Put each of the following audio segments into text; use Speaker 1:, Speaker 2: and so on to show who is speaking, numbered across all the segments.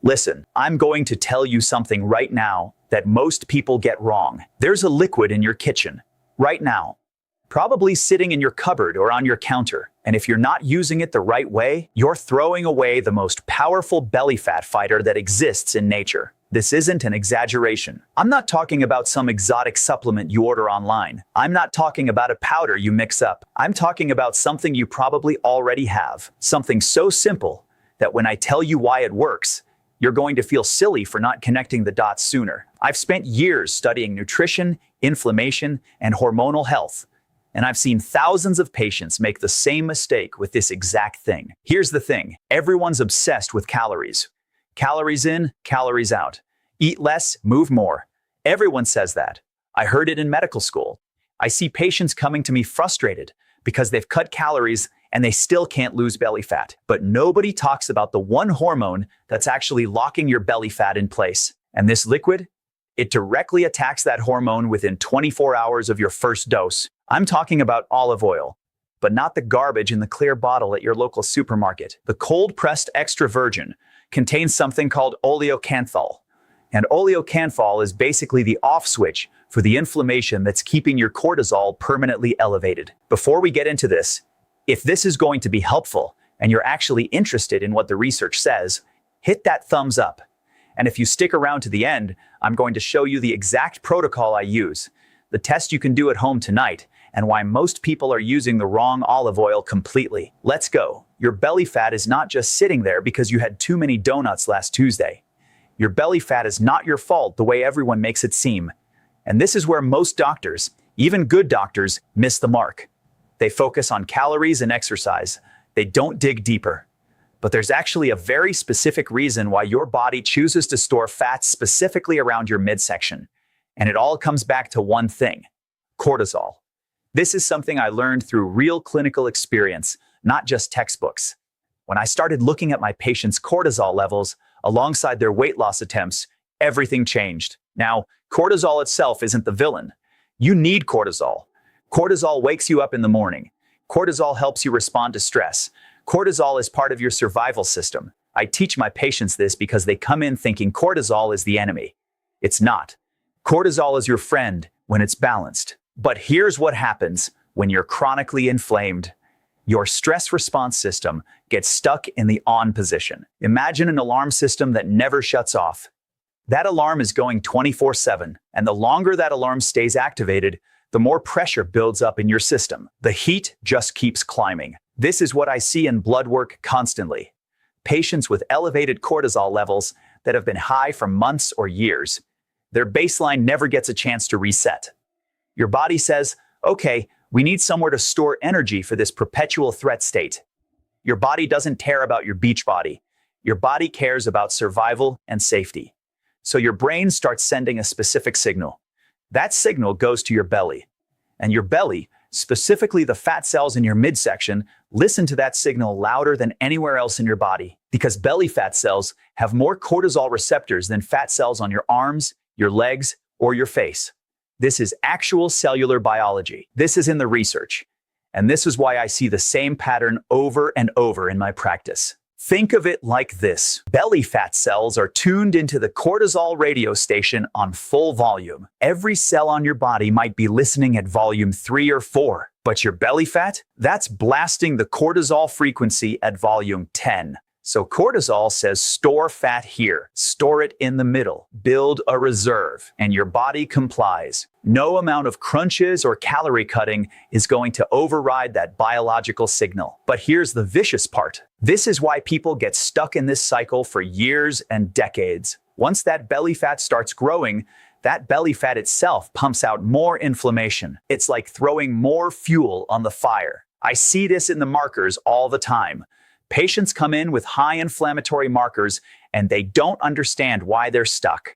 Speaker 1: Listen, I'm going to tell you something right now that most people get wrong. There's a liquid in your kitchen, right now, probably sitting in your cupboard or on your counter. And if you're not using it the right way, you're throwing away the most powerful belly fat fighter that exists in nature. This isn't an exaggeration. I'm not talking about some exotic supplement you order online. I'm not talking about a powder you mix up. I'm talking about something you probably already have. Something so simple that when I tell you why it works, you're going to feel silly for not connecting the dots sooner. I've spent years studying nutrition, inflammation, and hormonal health, and I've seen thousands of patients make the same mistake with this exact thing. Here's the thing. Everyone's obsessed with calories. Calories in, calories out. Eat less, move more. Everyone says that. I heard it in medical school. I see patients coming to me frustrated because they've cut calories and they still can't lose belly fat. But nobody talks about the one hormone that's actually locking your belly fat in place. And this liquid, it directly attacks that hormone within 24 hours of your first dose. I'm talking about olive oil, but not the garbage in the clear bottle at your local supermarket. The cold-pressed extra virgin contains something called oleocanthal. And oleocanthal is basically the off switch for the inflammation that's keeping your cortisol permanently elevated. Before we get into this, if this is going to be helpful and you're actually interested in what the research says, hit that thumbs up. And if you stick around to the end, I'm going to show you the exact protocol I use, the test you can do at home tonight, and why most people are using the wrong olive oil completely. Let's go. Your belly fat is not just sitting there because you had too many donuts last Tuesday. Your belly fat is not your fault the way everyone makes it seem. And this is where most doctors, even good doctors, miss the mark. They focus on calories and exercise. They don't dig deeper. But there's actually a very specific reason why your body chooses to store fat specifically around your midsection. And it all comes back to one thing: cortisol. This is something I learned through real clinical experience, not just textbooks. When I started looking at my patients' cortisol levels alongside their weight loss attempts, everything changed. Now, cortisol itself isn't the villain. You need cortisol. Cortisol wakes you up in the morning. Cortisol helps you respond to stress. Cortisol is part of your survival system. I teach my patients this because they come in thinking cortisol is the enemy. It's not. Cortisol is your friend when it's balanced. But here's what happens when you're chronically inflamed. Your stress response system gets stuck in the on position. Imagine an alarm system that never shuts off. That alarm is going 24/7, and the longer that alarm stays activated, the more pressure builds up in your system. The heat just keeps climbing. This is what I see in blood work constantly. Patients with elevated cortisol levels that have been high for months or years. Their baseline never gets a chance to reset. Your body says, okay, we need somewhere to store energy for this perpetual threat state. Your body doesn't care about your beach body. Your body cares about survival and safety. So your brain starts sending a specific signal. That signal goes to your belly. And your belly, specifically the fat cells in your midsection, listen to that signal louder than anywhere else in your body. Because belly fat cells have more cortisol receptors than fat cells on your arms, your legs, or your face. This is actual cellular biology. This is in the research. And this is why I see the same pattern over and over in my practice. Think of it like this. Belly fat cells are tuned into the cortisol radio station on full volume. Every cell on your body might be listening at volume 3 or 4, but your belly fat, that's blasting the cortisol frequency at volume 10. So cortisol says store fat here, store it in the middle, build a reserve, and your body complies. No amount of crunches or calorie cutting is going to override that biological signal. But here's the vicious part. This is why people get stuck in this cycle for years and decades. Once that belly fat starts growing, that belly fat itself pumps out more inflammation. It's like throwing more fuel on the fire. I see this in the markers all the time. Patients come in with high inflammatory markers and they don't understand why they're stuck.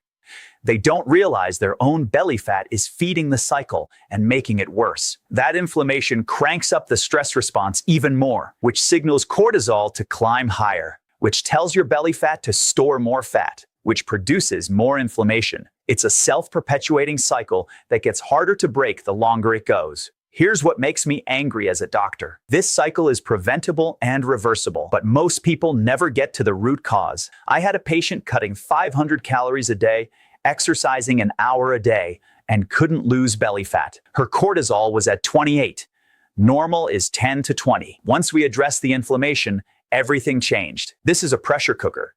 Speaker 1: They don't realize their own belly fat is feeding the cycle and making it worse. That inflammation cranks up the stress response even more, which signals cortisol to climb higher, which tells your belly fat to store more fat, which produces more inflammation. It's a self-perpetuating cycle that gets harder to break the longer it goes. Here's what makes me angry as a doctor. This cycle is preventable and reversible, but most people never get to the root cause. I had a patient cutting 500 calories a day, exercising an hour a day, and couldn't lose belly fat. Her cortisol was at 28. Normal is 10 to 20. Once we addressed the inflammation, everything changed. This is a pressure cooker,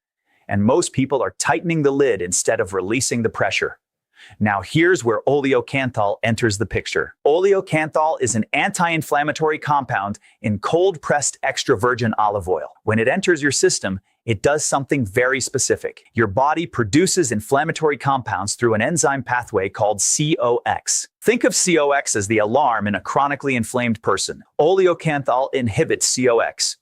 Speaker 1: and most people are tightening the lid instead of releasing the pressure. Now here's where oleocanthal enters the picture. Oleocanthal is an anti-inflammatory compound in cold-pressed extra virgin olive oil. When it enters your system, it does something very specific. Your body produces inflammatory compounds through an enzyme pathway called COX. Think of COX as the alarm in a chronically inflamed person. Oleocanthal inhibits COX.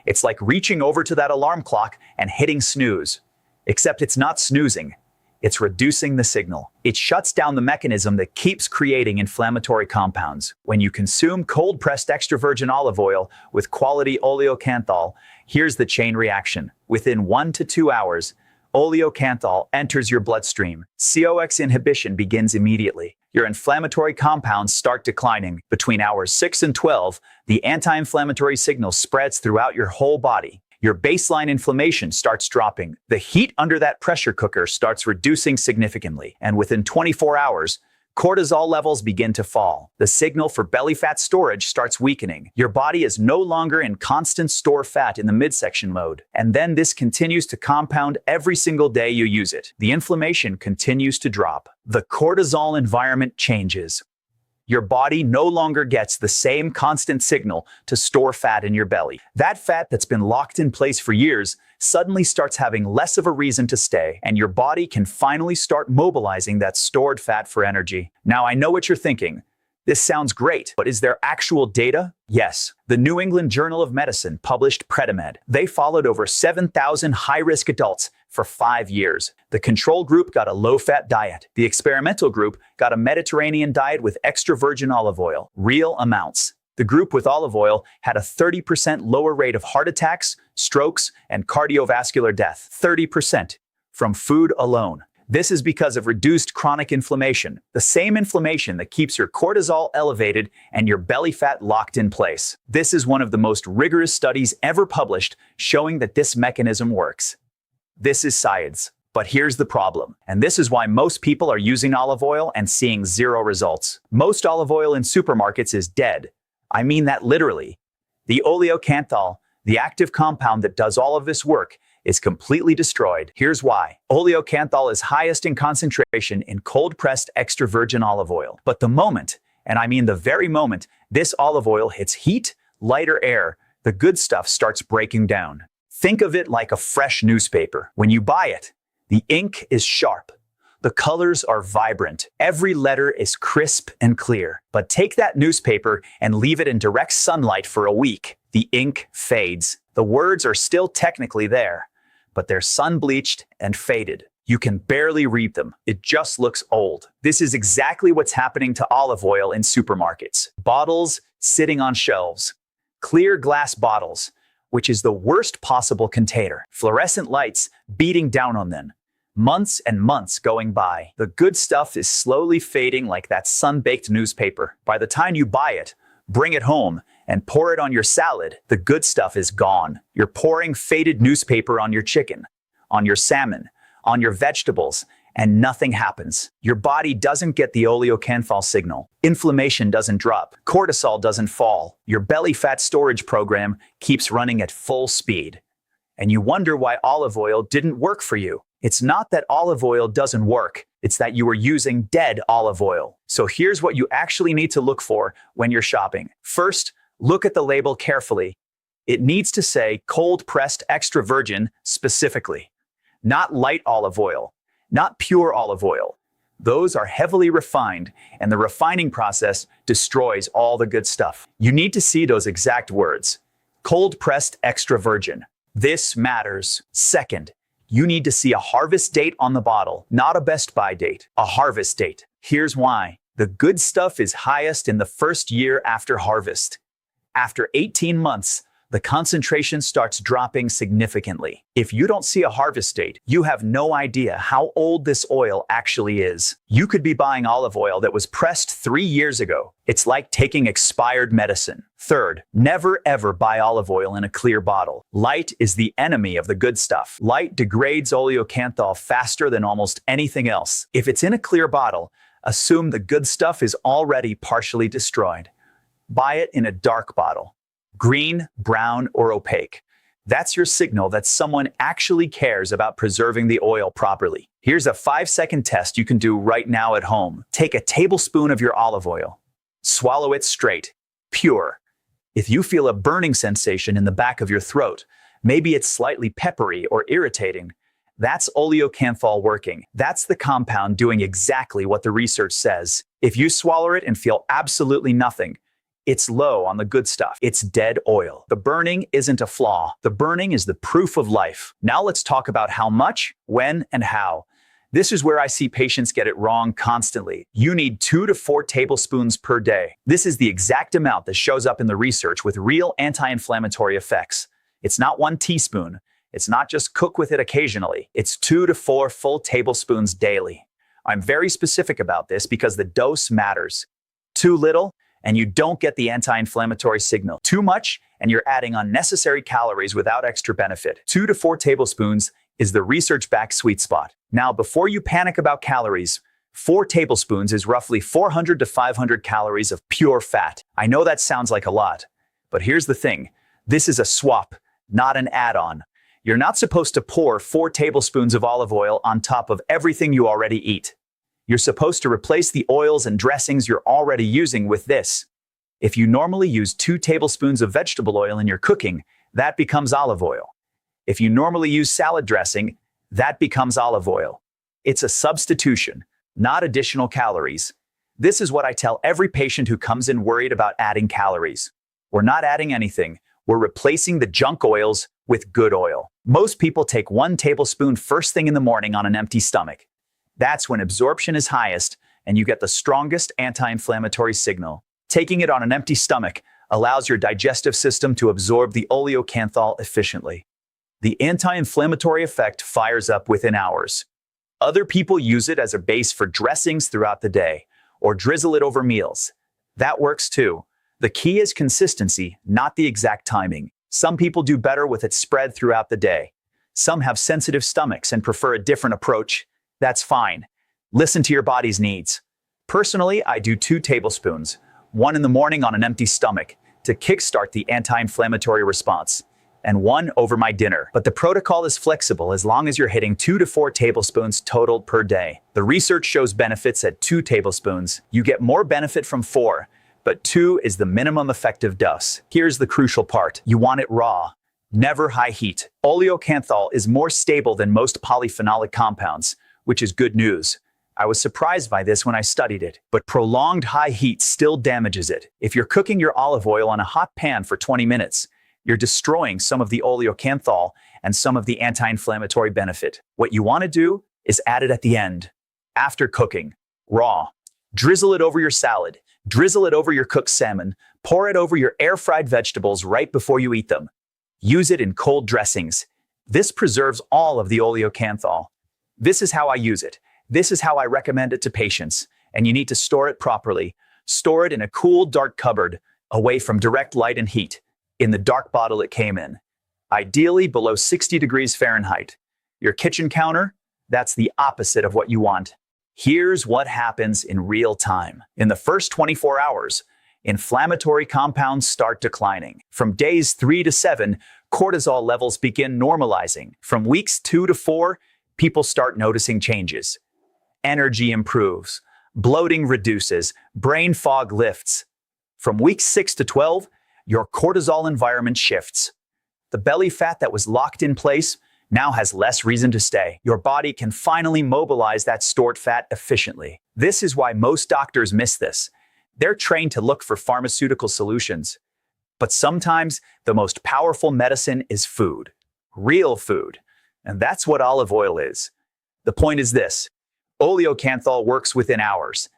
Speaker 1: It's like reaching over to that alarm clock and hitting snooze. Except it's not snoozing. It's reducing the signal. It shuts down the mechanism that keeps creating inflammatory compounds. When you consume cold-pressed extra virgin olive oil with quality oleocanthal, here's the chain reaction. Within 1 to 2 hours, oleocanthal enters your bloodstream. COX inhibition begins immediately. Your inflammatory compounds start declining. Between hours 6 and 12, the anti-inflammatory signal spreads throughout your whole body. Your baseline inflammation starts dropping. The heat under that pressure cooker starts reducing significantly. And within 24 hours, cortisol levels begin to fall. The signal for belly fat storage starts weakening. Your body is no longer in constant store fat in the midsection mode. And then this continues to compound every single day you use it. The inflammation continues to drop. The cortisol environment changes. Your body no longer gets the same constant signal to store fat in your belly. That fat that's been locked in place for years suddenly starts having less of a reason to stay, and your body can finally start mobilizing that stored fat for energy. Now, I know what you're thinking. This sounds great, but is there actual data? Yes. The New England Journal of Medicine published Pratt. They followed over 7,000 high-risk adults for 5 years. The control group got a low-fat diet. The experimental group got a Mediterranean diet with extra virgin olive oil, real amounts. The group with olive oil had a 30% lower rate of heart attacks, strokes, and cardiovascular death. 30% from food alone. This is because of reduced chronic inflammation, the same inflammation that keeps your cortisol elevated and your belly fat locked in place. This is one of the most rigorous studies ever published showing that this mechanism works. This is science. But here's the problem, and this is why most people are using olive oil and seeing zero results. Most olive oil in supermarkets is dead. I mean that literally. The oleocanthal, the active compound that does all of this work, is completely destroyed. Here's why. Oleocanthal is highest in concentration in cold-pressed extra virgin olive oil. But the moment, and I mean the very moment, this olive oil hits heat, light, or air, the good stuff starts breaking down. Think of it like a fresh newspaper. When you buy it, the ink is sharp. The colors are vibrant. Every letter is crisp and clear. But take that newspaper and leave it in direct sunlight for a week. The ink fades. The words are still technically there, but they're sun-bleached and faded. You can barely read them. It just looks old. This is exactly what's happening to olive oil in supermarkets. Bottles sitting on shelves. Clear glass bottles, which is the worst possible container. Fluorescent lights beating down on them. Months and months going by. The good stuff is slowly fading like that sun-baked newspaper. By the time you buy it, bring it home, and pour it on your salad, the good stuff is gone. You're pouring faded newspaper on your chicken, on your salmon, on your vegetables, and nothing happens. Your body doesn't get the oleocanthal signal. Inflammation doesn't drop. Cortisol doesn't fall. Your belly fat storage program keeps running at full speed. And you wonder why olive oil didn't work for you. It's not that olive oil doesn't work. It's that you were using dead olive oil. So here's what you actually need to look for when you're shopping. First, look at the label carefully. It needs to say cold-pressed extra virgin specifically. Not light olive oil, not pure olive oil. Those are heavily refined, and the refining process destroys all the good stuff. You need to see those exact words. Cold-pressed extra virgin. This matters. Second, you need to see a harvest date on the bottle, not a best by date, a harvest date. Here's why. The good stuff is highest in the first year after harvest. After 18 months, the concentration starts dropping significantly. If you don't see a harvest date, you have no idea how old this oil actually is. You could be buying olive oil that was pressed 3 years ago. It's like taking expired medicine. Third, never ever buy olive oil in a clear bottle. Light is the enemy of the good stuff. Light degrades oleocanthal faster than almost anything else. If it's in a clear bottle, assume the good stuff is already partially destroyed. Buy it in a dark bottle. Green, brown, or opaque. That's your signal that someone actually cares about preserving the oil properly. Here's a 5-second test you can do right now at home. Take a tablespoon of your olive oil. Swallow it straight, pure. If you feel a burning sensation in the back of your throat, maybe it's slightly peppery or irritating, that's oleocanthal working. That's the compound doing exactly what the research says. If you swallow it and feel absolutely nothing, it's low on the good stuff. It's dead oil. The burning isn't a flaw. The burning is the proof of life. Now let's talk about how much, when, and how. This is where I see patients get it wrong constantly. You need 2 to 4 tablespoons per day. This is the exact amount that shows up in the research with real anti-inflammatory effects. It's not 1 teaspoon. It's not just cook with it occasionally. It's 2 to 4 full tablespoons daily. I'm very specific about this because the dose matters. Too little, and you don't get the anti-inflammatory signal. Too much, and you're adding unnecessary calories without extra benefit. 2 to 4 tablespoons is the research-backed sweet spot. Now, before you panic about calories, 4 tablespoons is roughly 400 to 500 calories of pure fat. I know that sounds like a lot, but here's the thing. This is a swap, not an add-on. You're not supposed to pour 4 tablespoons of olive oil on top of everything you already eat. You're supposed to replace the oils and dressings you're already using with this. If you normally use 2 tablespoons of vegetable oil in your cooking, that becomes olive oil. If you normally use salad dressing, that becomes olive oil. It's a substitution, not additional calories. This is what I tell every patient who comes in worried about adding calories. We're not adding anything. We're replacing the junk oils with good oil. Most people take 1 tablespoon first thing in the morning on an empty stomach. That's when absorption is highest and you get the strongest anti-inflammatory signal. Taking it on an empty stomach allows your digestive system to absorb the oleocanthal efficiently. The anti-inflammatory effect fires up within hours. Other people use it as a base for dressings throughout the day or drizzle it over meals. That works too. The key is consistency, not the exact timing. Some people do better with it spread throughout the day. Some have sensitive stomachs and prefer a different approach. That's fine. Listen to your body's needs. Personally, I do 2 tablespoons, 1 in the morning on an empty stomach to kickstart the anti-inflammatory response, and 1 over my dinner. But the protocol is flexible as long as you're hitting 2 to 4 tablespoons total per day. The research shows benefits at 2 tablespoons. You get more benefit from 4, but 2 is the minimum effective dose. Here's the crucial part. You want it raw, never high heat. Oleocanthal is more stable than most polyphenolic compounds, which is good news. I was surprised by this when I studied it, but prolonged high heat still damages it. If you're cooking your olive oil on a hot pan for 20 minutes, you're destroying some of the oleocanthal and some of the anti-inflammatory benefit. What you want to do is add it at the end, after cooking, raw. Drizzle it over your salad, drizzle it over your cooked salmon, pour it over your air-fried vegetables right before you eat them. Use it in cold dressings. This preserves all of the oleocanthal. This is how I use it. This is how I recommend it to patients. And you need to store it properly. Store it in a cool, dark cupboard, away from direct light and heat, in the dark bottle it came in. Ideally below 60 degrees Fahrenheit. Your kitchen counter, that's the opposite of what you want. Here's what happens in real time. In the first 24 hours, inflammatory compounds start declining. From days 3 to 7, cortisol levels begin normalizing. From weeks 2 to 4, people start noticing changes. Energy improves, bloating reduces, brain fog lifts. From weeks 6 to 12, your cortisol environment shifts. The belly fat that was locked in place now has less reason to stay. Your body can finally mobilize that stored fat efficiently. This is why most doctors miss this. They're trained to look for pharmaceutical solutions. But sometimes the most powerful medicine is food, real food. And that's what olive oil is. The point is this: oleocanthal works within hours.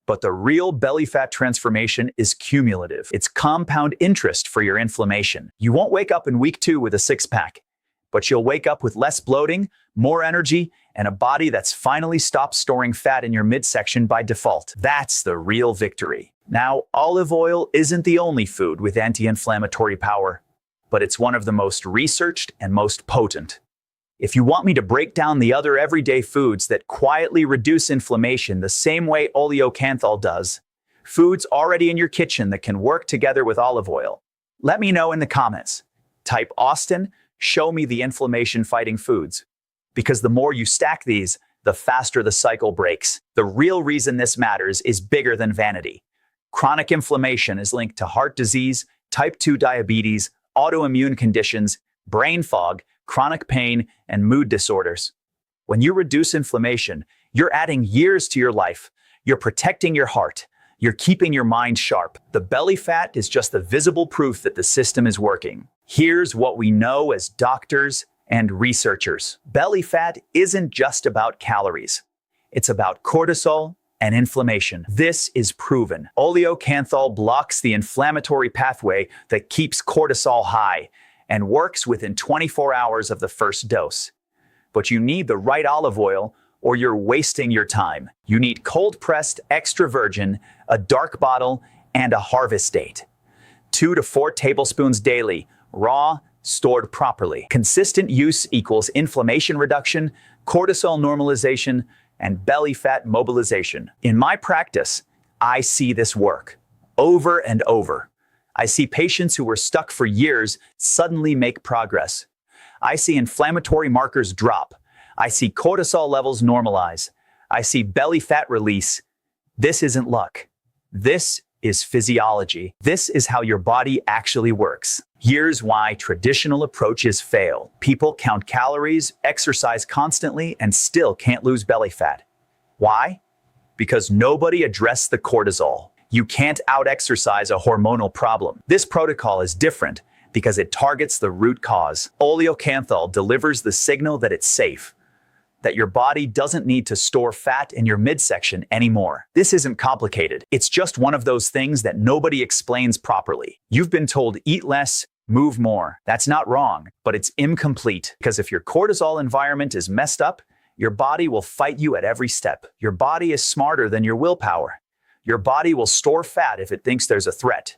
Speaker 1: But the real belly fat transformation is cumulative. It's compound interest for your inflammation. You won't wake up in week 2 with a six-pack, but you'll wake up with less bloating, more energy, and a body that's finally stopped storing fat in your midsection by default. That's the real victory. Now, olive oil isn't the only food with anti-inflammatory power, but it's one of the most researched and most potent. If you want me to break down the other everyday foods that quietly reduce inflammation the same way oleocanthal does, foods already in your kitchen that can work together with olive oil, let me know in the comments. Type Austin, show me the inflammation-fighting foods. Because the more you stack these, the faster the cycle breaks. The real reason this matters is bigger than vanity. Chronic inflammation is linked to heart disease, type 2 diabetes, autoimmune conditions, brain fog, chronic pain, and mood disorders. When you reduce inflammation, you're adding years to your life. You're protecting your heart. You're keeping your mind sharp. The belly fat is just the visible proof that the system is working. Here's what we know as doctors and researchers. Belly fat isn't just about calories. It's about cortisol and inflammation. This is proven. Oleocanthal blocks the inflammatory pathway that keeps cortisol high and works within 24 hours of the first dose. But you need the right olive oil or you're wasting your time. You need cold-pressed extra virgin, a dark bottle, and a harvest date. 2 to 4 tablespoons daily, raw, stored properly. Consistent use equals inflammation reduction, cortisol normalization, and belly fat mobilization. In my practice, I see this work over and over. I see patients who were stuck for years suddenly make progress. I see inflammatory markers drop. I see cortisol levels normalize. I see belly fat release. This isn't luck. This is physiology. This is how your body actually works. Here's why traditional approaches fail. People count calories, exercise constantly, and still can't lose belly fat. Why? Because nobody addressed the cortisol. You can't out-exercise a hormonal problem. This protocol is different because it targets the root cause. Oleocanthal delivers the signal that it's safe, that your body doesn't need to store fat in your midsection anymore. This isn't complicated. It's just one of those things that nobody explains properly. You've been told eat less, move more. That's not wrong, but it's incomplete. Because if your cortisol environment is messed up, your body will fight you at every step. Your body is smarter than your willpower. Your body will store fat if it thinks there's a threat.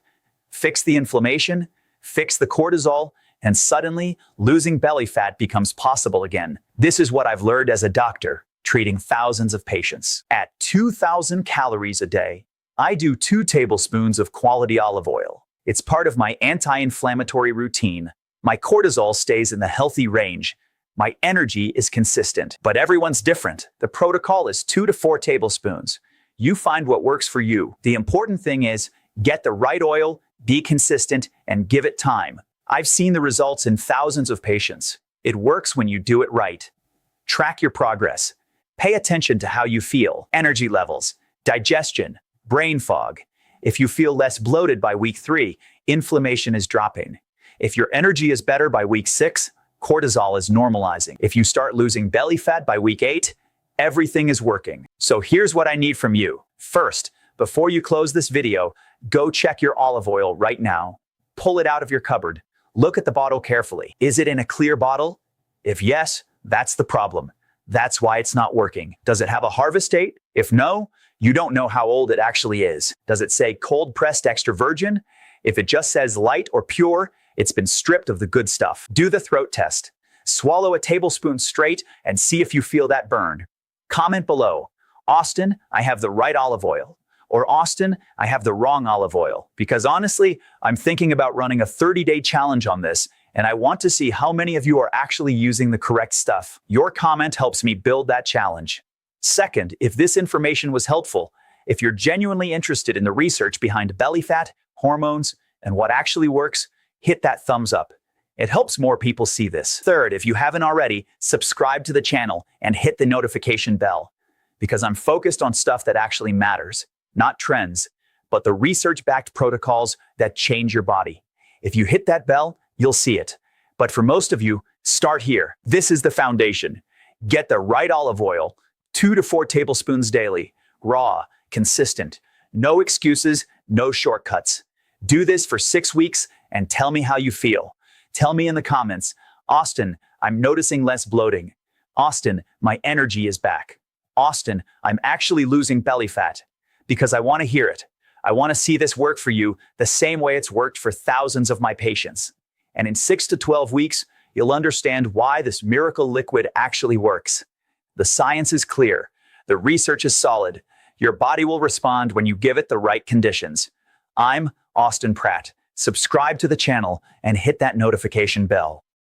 Speaker 1: Fix the inflammation, fix the cortisol, and suddenly, losing belly fat becomes possible again. This is what I've learned as a doctor, treating thousands of patients. At 2,000 calories a day, I do 2 tablespoons of quality olive oil. It's part of my anti-inflammatory routine. My cortisol stays in the healthy range. My energy is consistent. But everyone's different. The protocol is 2 to 4 tablespoons. You find what works for you. The important thing is, get the right oil, be consistent, and give it time. I've seen the results in thousands of patients. It works when you do it right. Track your progress. Pay attention to how you feel, energy levels, digestion, brain fog. If you feel less bloated by week 3, inflammation is dropping. If your energy is better by week 6, cortisol is normalizing. If you start losing belly fat by week 8, everything is working. So here's what I need from you. First, before you close this video, go check your olive oil right now. Pull it out of your cupboard. Look at the bottle carefully. Is it in a clear bottle? If yes, that's the problem. That's why it's not working. Does it have a harvest date? If no, you don't know how old it actually is. Does it say cold-pressed extra virgin? If it just says light or pure, it's been stripped of the good stuff. Do the throat test. Swallow a tablespoon straight and see if you feel that burn. Comment below, Austin, I have the right olive oil. Or Austin, I have the wrong olive oil. Because honestly, I'm thinking about running a 30-day challenge on this, and I want to see how many of you are actually using the correct stuff. Your comment helps me build that challenge. Second, if this information was helpful, if you're genuinely interested in the research behind belly fat, hormones, and what actually works, hit that thumbs up. It helps more people see this. Third, if you haven't already, subscribe to the channel and hit the notification bell. Because I'm focused on stuff that actually matters. Not trends, but the research-backed protocols that change your body. If you hit that bell, you'll see it. But for most of you, start here. This is the foundation. Get the right olive oil, 2 to 4 tablespoons daily, raw, consistent. No excuses, no shortcuts. Do this for 6 weeks and tell me how you feel. Tell me in the comments, Austin, I'm noticing less bloating. Austin, my energy is back. Austin, I'm actually losing belly fat. Because I want to hear it. I want to see this work for you the same way it's worked for thousands of my patients. And in 6 to 12 weeks, you'll understand why this miracle liquid actually works. The science is clear. The research is solid. Your body will respond when you give it the right conditions. I'm Austin Pratt. Subscribe to the channel and hit that notification bell.